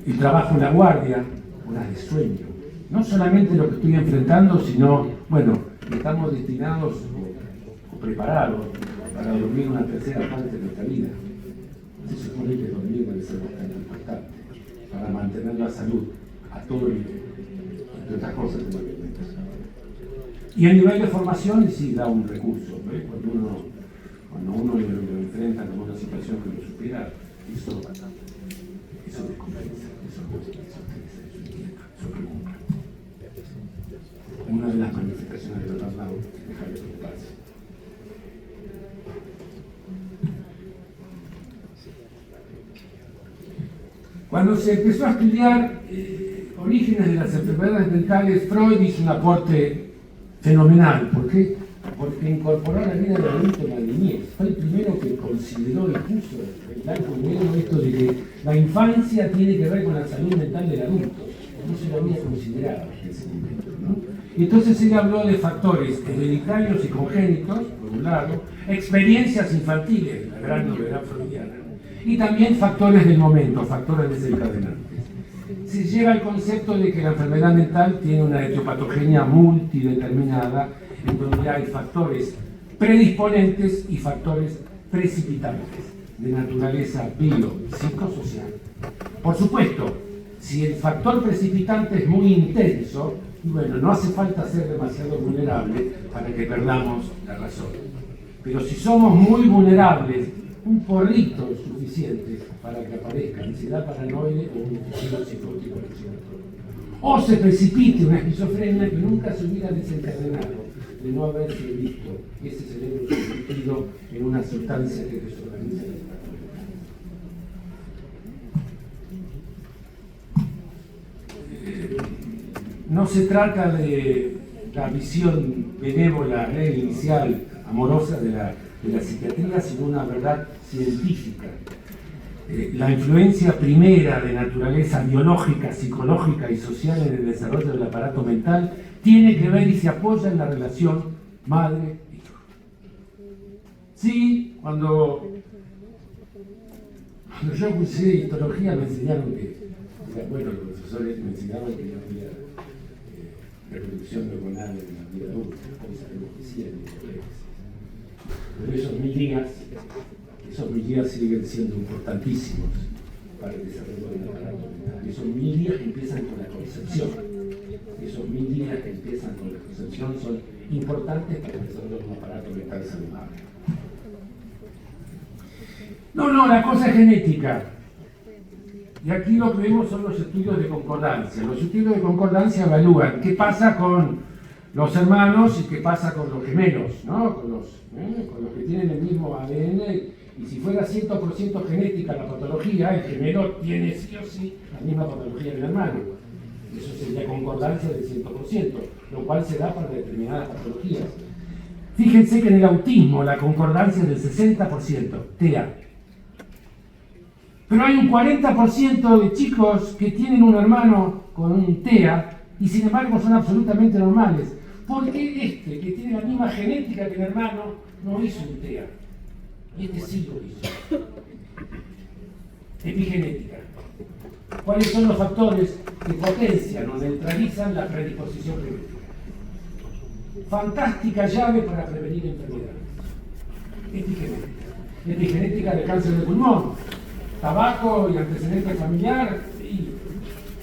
El trabajo en la guardia, horas de sueño, no solamente lo que estoy enfrentando, sino, bueno, estamos destinados o preparados para dormir una tercera parte de nuestra vida. Se supone que dormir debe ser bastante importante para mantener la salud a todo el nivel, entre otras cosas de la alimentación. Y el nivel de formación sí da un recurso, ¿no? Cuando uno lo enfrenta con una situación que lo supera, eso descompensa, eso preocupa. Una de las manifestaciones del burnout es dejar de preocuparse. Cuando se empezó a estudiar orígenes de las enfermedades mentales, Freud hizo un aporte fenomenal. ¿Por qué? Porque incorporó a la vida del adulto en la niñez. Fue el primero que consideró y puso el blanco y negro esto de que la infancia tiene que ver con la salud mental del adulto. No se lo había considerado en ese momento, ¿no? Y entonces él habló de factores hereditarios y congénitos, por un lado, experiencias infantiles, la gran novedad freudiana, y también factores del momento, factores desencadenantes. Se llega al concepto de que la enfermedad mental tiene una etiopatogenia multideterminada, en donde hay factores predisponentes y factores precipitantes, de naturaleza biopsicosocial. Por supuesto, si el factor precipitante es muy intenso, bueno, no hace falta ser demasiado vulnerable para que perdamos la razón. Pero si somos muy vulnerables, un porrito es suficiente para que aparezca ansiedad paranoide o un episodio psicótico. O se precipite una esquizofrenia que nunca se hubiera desencadenado de no haberse visto ese cerebro convertido en una sustancia que desorganiza el estado mental. No se trata de la visión benévola, inicial, amorosa de la psiquiatría, sino una verdad científica. La influencia primera de naturaleza biológica, psicológica y social en el desarrollo del aparato mental tiene que ver y se apoya en la relación madre-hijo. Sí, cuando yo cursé histología me enseñaron bueno, los profesores me enseñaban que no había reproducción neuronal en la vida adulta, hoy sabemos que sí hay diferencias. Pero esos 1000 días siguen siendo importantísimos para el desarrollo del aparato mental. Esos 1000 días que empiezan con la concepción, esos 1000 días que empiezan con la concepción son importantes para el desarrollo de un aparato mental saludable. No, la cosa es genética. Y aquí lo que vemos son los estudios de concordancia. Los estudios de concordancia evalúan qué pasa con los hermanos y qué pasa con los gemelos, ¿no? Con los que tienen el mismo ADN. Y si fuera 100% genética la patología, el gemelo tiene sí o sí la misma patología que el hermano. Eso sería concordancia del 100%, lo cual se da para determinadas patologías. Fíjense que en el autismo la concordancia es del 60%, TEA. Pero hay un 40% de chicos que tienen un hermano con un TEA y sin embargo son absolutamente normales. Porque este, que tiene la misma genética que el hermano, no hizo un TEA? Y este sí lo hizo. Epigenética. ¿Cuáles son los factores que potencian o neutralizan la predisposición genética? Fantástica llave para prevenir enfermedades. Epigenética. Epigenética de cáncer de pulmón. Tabaco y antecedente familiar, y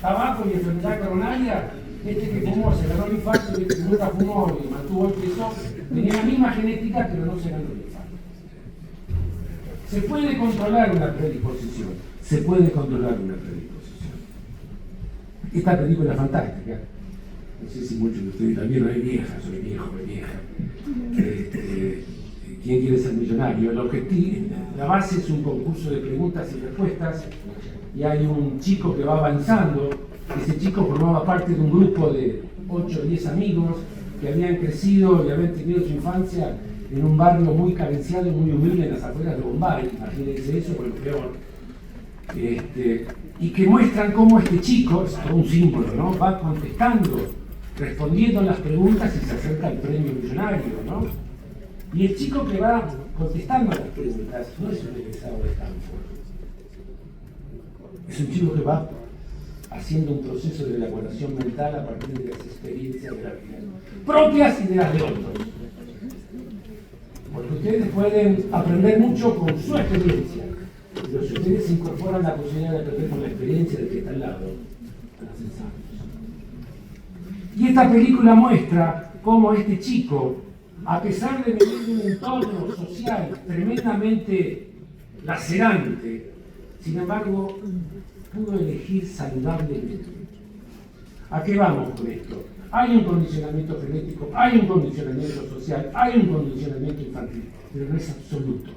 tabaco y enfermedad coronaria, este que fumó se ganó el infarto y este que nunca fumó y mantuvo el peso, tenía la misma genética pero no se ganó el infarto. Se puede controlar una predisposición, Esta película es fantástica, no sé si muchos de ustedes también, no es vieja, soy vieja. ¿Quién quiere ser millonario? El objetivo, la base es un concurso de preguntas y respuestas y hay un chico que va avanzando. Ese chico formaba parte de un grupo de 8 o 10 amigos que habían crecido y habían tenido su infancia en un barrio muy carenciado y muy humilde en las afueras de Bombay. Imagínense eso, por lo peor. Y que muestran cómo este chico, es todo un símbolo, ¿no? Va contestando, respondiendo las preguntas y se acerca al premio millonario, ¿no? Y el chico que va contestando las preguntas no es un egresado de Stanford. Es un chico que va haciendo un proceso de elaboración mental a partir de las experiencias de la vida, propias y de las de otros. Porque ustedes pueden aprender mucho con su experiencia, pero si ustedes incorporan la posibilidad de aprender con la experiencia del que está al lado, hacen sabios. Y esta película muestra cómo este chico, a pesar de venir de un entorno social tremendamente lacerante, sin embargo, pudo elegir saludablemente. ¿A qué vamos con esto? Hay un condicionamiento genético, hay un condicionamiento social, hay un condicionamiento infantil, pero no es absoluto.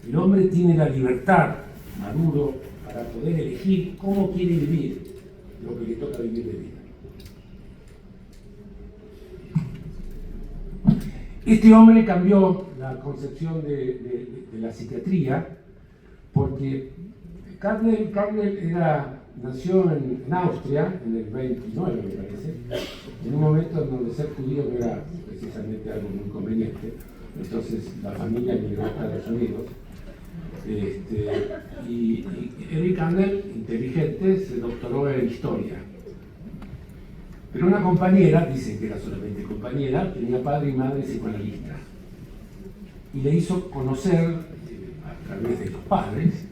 El hombre tiene la libertad, maduro, para poder elegir cómo quiere vivir lo que le toca vivir de vida. Este hombre cambió la concepción de la psiquiatría porque Carnel nació en Austria en el 29, me parece, en un momento en donde ser judío no era precisamente algo muy conveniente. Entonces la familia emigró a Estados Unidos. Y Eric Carnel, inteligente, se doctoró en historia. Pero una compañera, dicen que era solamente compañera, tenía padre y madre psicoanalistas. Y le hizo conocer, a través de los padres,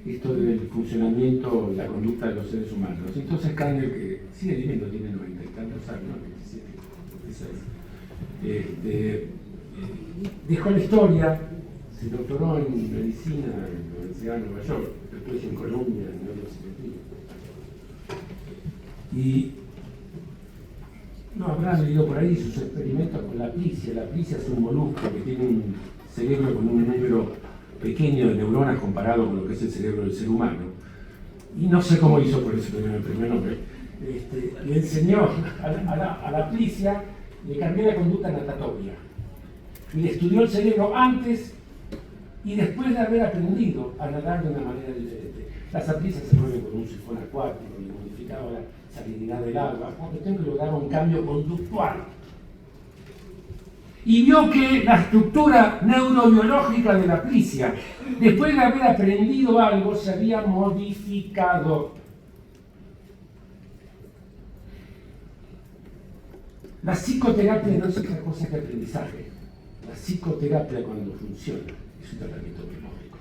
esto del funcionamiento y la conducta de los seres humanos. Entonces Carnel, que sigue viviendo, tiene 90 y tantos años, 27, 26, dejó la historia, se doctoró en medicina en la Universidad de Nueva York, después en Columbia, en neuropsiquiatría. Y no habrán leído por ahí sus experimentos con la aplicia. La aplicia es un molusco que tiene un cerebro con un número pequeño de neuronas comparado con lo que es el cerebro del ser humano. Y no sé cómo hizo por eso el primer nombre. Le enseñó a la aplicia, le cambió la conducta natatoria. Y le estudió el cerebro antes y después de haber aprendido a nadar de una manera diferente. Las aplicias se mueven con un sifón acuático y modificaba la salinidad del agua, por cuestión que lograba un cambio conductual. Y vio que la estructura neurobiológica de la aplicia, después de haber aprendido algo, se había modificado. La psicoterapia no es otra cosa que aprendizaje. La psicoterapia, cuando funciona, es un tratamiento biológico.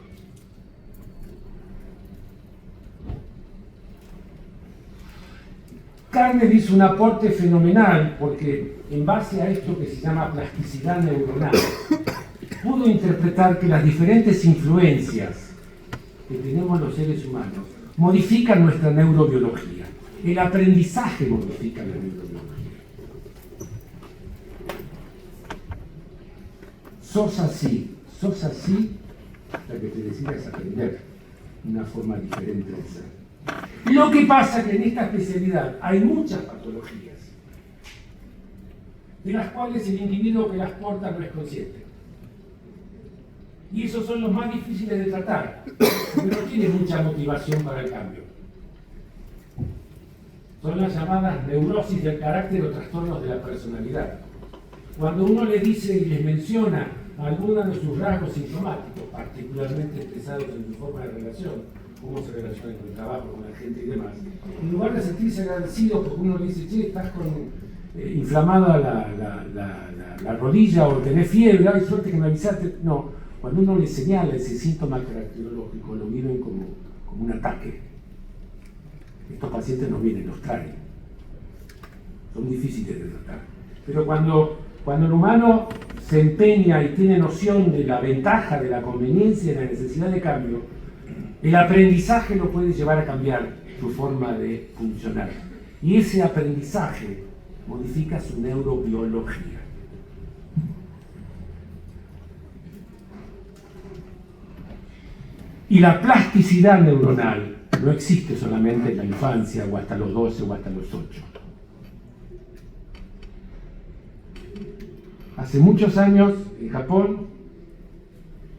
Carner hizo un aporte fenomenal porque, en base a esto que se llama plasticidad neuronal, pudo interpretar que las diferentes influencias que tenemos los seres humanos modifican nuestra neurobiología. El aprendizaje modifica la neurobiología. Sos así hasta que te decidas aprender una forma diferente de ser. Lo que pasa es que en esta especialidad hay muchas patologías, de las cuales el individuo que las porta no es consciente. Y esos son los más difíciles de tratar, porque no tienen mucha motivación para el cambio. Son las llamadas neurosis del carácter o trastornos de la personalidad. Cuando uno le dice y les menciona algunos de sus rasgos sintomáticos, particularmente expresados en su forma de relación, cómo se relaciona con el trabajo, con la gente y demás, en lugar de sentirse agradecido porque uno le dice, che, estás con inflamada la rodilla o tenés fiebre, hay suerte que me avisaste. No, cuando uno le señala ese síntoma caracterológico, lo viven como un ataque. Estos pacientes nos vienen, nos traen. Son difíciles de tratar. Pero cuando el humano se empeña y tiene noción de la ventaja, de la conveniencia y de la necesidad de cambio, el aprendizaje lo puede llevar a cambiar su forma de funcionar. Y ese aprendizaje modifica su neurobiología. Y la plasticidad neuronal no existe solamente en la infancia o hasta los 12 o hasta los 8. Hace muchos años, en Japón,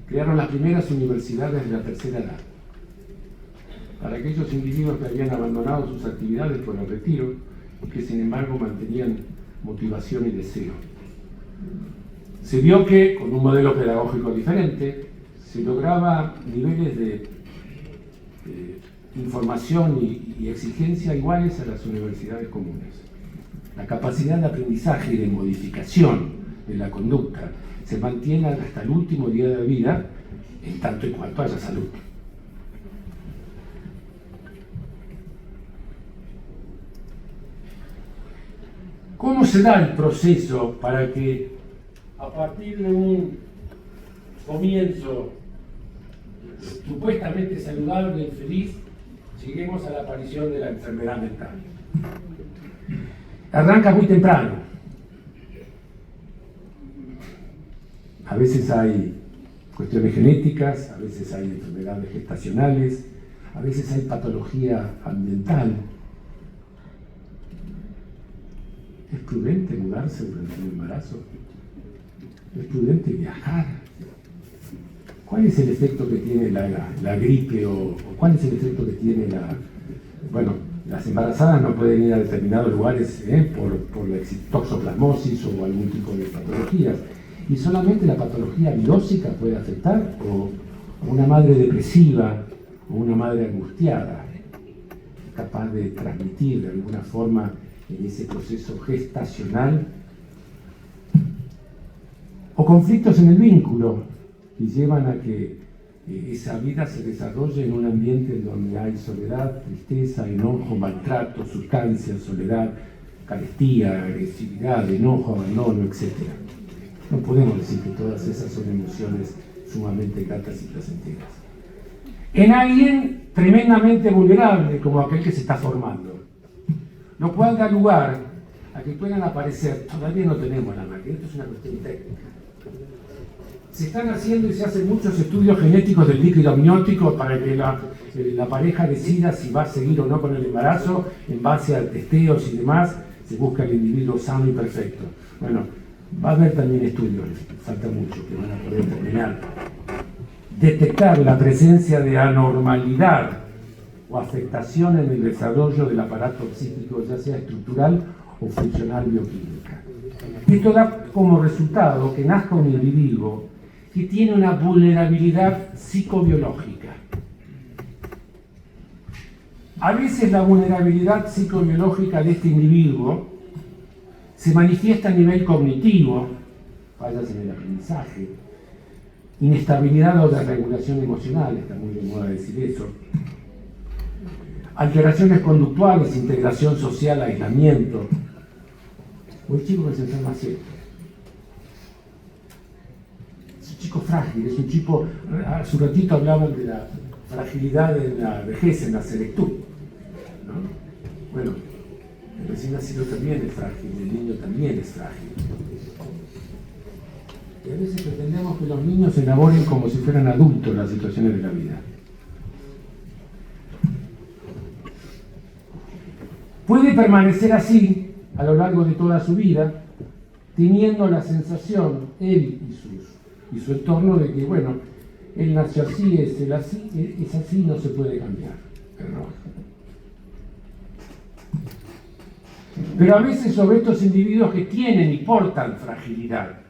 crearon las primeras universidades de la tercera edad, para aquellos individuos que habían abandonado sus actividades por el retiro y que sin embargo mantenían motivación y deseo. Se vio que, con un modelo pedagógico diferente, se lograba niveles de información y exigencia iguales a las universidades comunes. La capacidad de aprendizaje y de modificación de la conducta se mantiene hasta el último día de vida, en tanto y cuanto haya salud. ¿Cómo se da el proceso para que, a partir de un comienzo supuestamente saludable y feliz, lleguemos a la aparición de la enfermedad mental? Arranca muy temprano. A veces hay cuestiones genéticas, a veces hay enfermedades gestacionales, a veces hay patología ambiental. ¿Es prudente mudarse durante el embarazo? ¿Es prudente viajar? ¿Cuál es el efecto que tiene la gripe o cuál es el efecto que tiene Bueno, las embarazadas no pueden ir a determinados lugares por la toxoplasmosis o algún tipo de patologías. Y solamente la patología virósica puede afectar, o una madre depresiva, o una madre angustiada, capaz de transmitir de alguna forma en ese proceso gestacional, o conflictos en el vínculo que llevan a que esa vida se desarrolle en un ambiente en donde hay soledad, tristeza, enojo, maltrato, sustancia, soledad, carestía, agresividad, enojo, abandono, etc. no podemos decir que todas esas son emociones sumamente gratas y placenteras. En alguien tremendamente vulnerable, como aquel que se está formando, lo cual da lugar a que puedan aparecer, todavía no tenemos la máquina, esto es una cuestión técnica. Se están haciendo y se hacen muchos estudios genéticos del líquido amniótico para que la pareja decida si va a seguir o no con el embarazo en base a testeos y demás. Se busca el individuo sano y perfecto. Bueno, va a haber también estudios, falta mucho, que van a poder terminar. Detectar la presencia de anormalidad o afectación en el desarrollo del aparato psíquico, ya sea estructural o funcional bioquímica. Esto da como resultado que nazca un individuo que tiene una vulnerabilidad psicobiológica. A veces la vulnerabilidad psicobiológica de este individuo se manifiesta a nivel cognitivo, fallas en el aprendizaje, inestabilidad o desregulación emocional, está muy de moda decir eso, alteraciones conductuales, integración social, aislamiento, o el chico que se enferma siempre. Es un chico frágil, es un chico, hace un ratito hablaban de la fragilidad en la vejez, en la senectud, ¿no? Bueno, el recién nacido también es frágil, el niño también es frágil. Y a veces pretendemos que los niños se elaboren como si fueran adultos en las situaciones de la vida. Puede permanecer así a lo largo de toda su vida, teniendo la sensación, él y su entorno, de que, bueno, él nació así, es así, no se puede cambiar. Error. Pero a veces sobre estos individuos que tienen y portan fragilidad,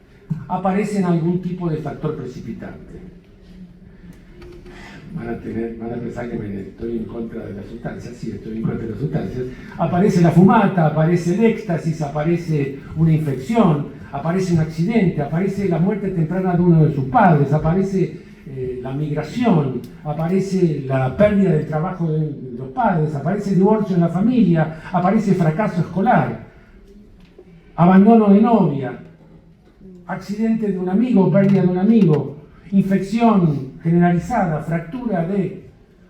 aparecen algún tipo de factor precipitante. Van a pensar que estoy en contra de las sustancias. Sí, estoy en contra de las sustancias. Aparece la fumata, aparece el éxtasis, aparece una infección, aparece un accidente, aparece la muerte temprana de uno de sus padres, aparece la migración, aparece la pérdida del trabajo de los padres, aparece divorcio en la familia, aparece fracaso escolar, abandono de novia, accidente de un amigo, pérdida de un amigo, infección generalizada, fractura de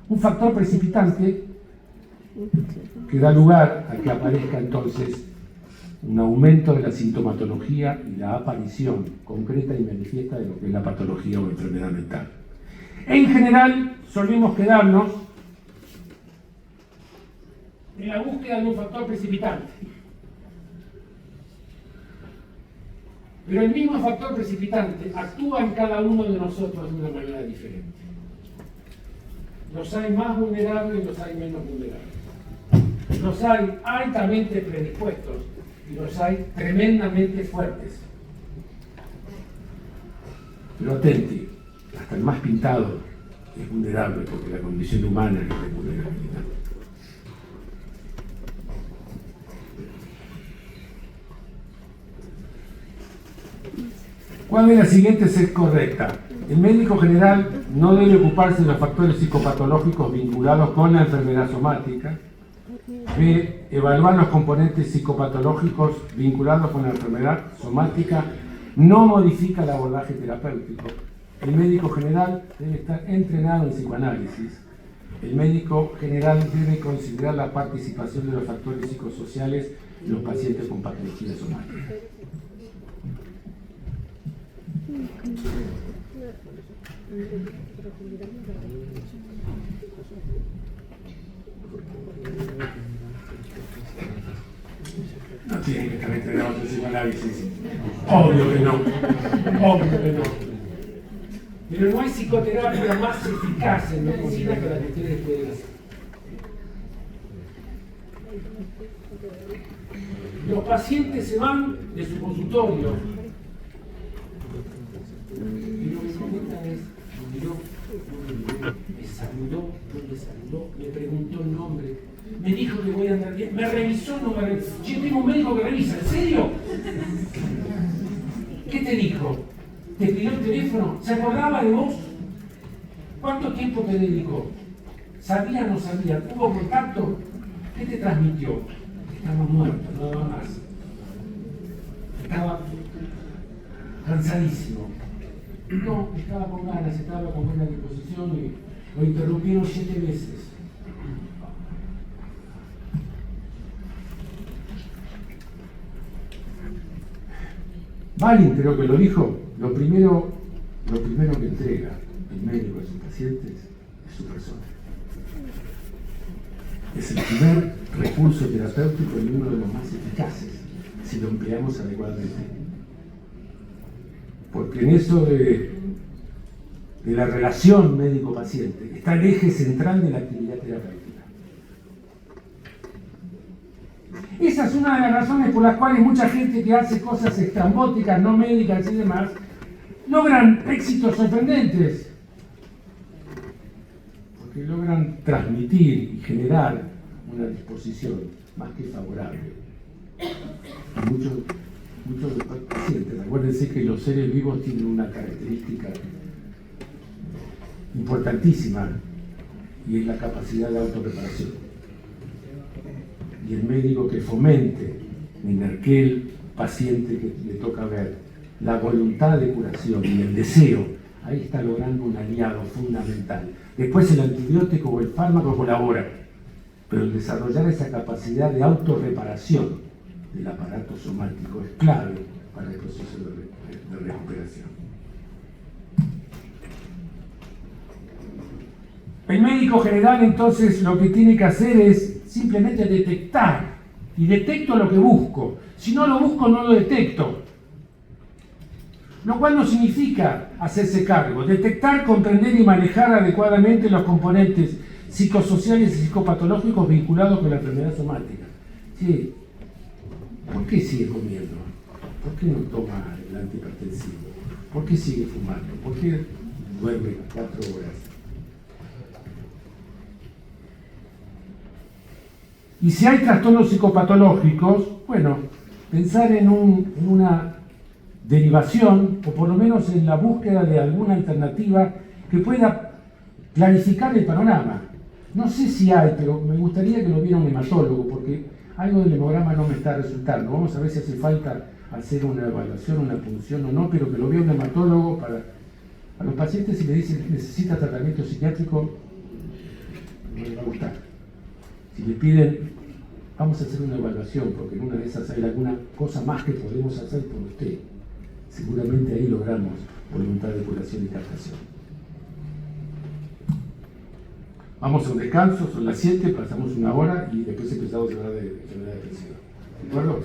un factor precipitante que da lugar a que aparezca entonces un aumento de la sintomatología y la aparición concreta y manifiesta de lo que es la patología o enfermedad mental. En general, solemos quedarnos en la búsqueda de un factor precipitante. Pero el mismo factor precipitante actúa en cada uno de nosotros de una manera diferente. Los hay más vulnerables y los hay menos vulnerables. Los hay altamente predispuestos y los hay tremendamente fuertes. Pero atenti, hasta el más pintado es vulnerable, porque la condición humana es de vulnerabilidad. ¿Cuál de las siguientes es correcta? El médico general no debe ocuparse de los factores psicopatológicos vinculados con la enfermedad somática. B. Evaluar los componentes psicopatológicos vinculados con la enfermedad somática no modifica el abordaje terapéutico. El médico general debe estar entrenado en psicoanálisis. El médico general debe considerar la participación de los factores psicosociales en los pacientes con patología somática. No tienen que estar entrenados en psicoanálisis. Obvio que no. Obvio que no. Pero no hay psicoterapia más eficaz en medicina que la que ustedes pueden hacer. Los pacientes se van de su consultorio y lo que me comentan es: me saludó, me preguntó el nombre, me dijo que voy a andar bien, me revisó, no me revisó. Yo tengo un médico que revisa, ¿en serio? ¿Qué te dijo? ¿Te pidió el teléfono? ¿Se acordaba de vos? ¿Cuánto tiempo te dedicó? ¿Sabía o no sabía? ¿Hubo contacto? ¿Qué te transmitió? Estaba muerto, nada más. Estaba cansadísimo. No, estaba con ganas, estaba con buena disposición y lo interrumpieron 7 veces. Balin creo que lo dijo, lo primero que entrega el médico a sus pacientes es su persona. Es el primer recurso terapéutico y uno de los más eficaces, si lo empleamos adecuadamente. Porque en eso de la relación médico-paciente está el eje central de la actividad terapéutica. Esa es una de las razones por las cuales mucha gente que hace cosas estrambóticas, no médicas y demás, logran éxitos sorprendentes. Porque logran transmitir y generar una disposición más que favorable. Muchos pacientes, acuérdense que los seres vivos tienen una característica importantísima y es la capacidad de autorreparación. Y el médico que fomente en aquel paciente que le toca ver la voluntad de curación y el deseo, ahí está logrando un aliado fundamental. Después el antibiótico o el fármaco colabora, pero el desarrollar esa capacidad de autorreparación del aparato somático es clave para el proceso de recuperación. El médico general entonces lo que tiene que hacer es simplemente detectar, y detecto lo que busco. Si no lo busco, no lo detecto. Lo cual no significa hacerse cargo. Detectar, comprender y manejar adecuadamente los componentes psicosociales y psicopatológicos vinculados con la enfermedad somática. Sí. ¿Por qué sigue comiendo? ¿Por qué no toma el antihipertensivo? ¿Por qué sigue fumando? ¿Por qué duerme 4 horas? Y si hay trastornos psicopatológicos, bueno, pensar en una derivación, o por lo menos en la búsqueda de alguna alternativa que pueda clarificar el panorama. No sé si hay, pero me gustaría que lo viera un hematólogo, porque algo del hemograma no me está resultando. Vamos a ver si hace falta hacer una evaluación, una punción o no, pero que lo vea un hematólogo para... A los pacientes, si le dicen que necesita tratamiento psiquiátrico, no les va a gustar. Si le piden, vamos a hacer una evaluación, porque en una de esas hay alguna cosa más que podemos hacer por usted. Seguramente ahí logramos voluntad de curación y captación. Vamos a un descanso, son las 7, pasamos 1 hora y después empezamos a hablar de enfermedad depresiva. ¿De acuerdo?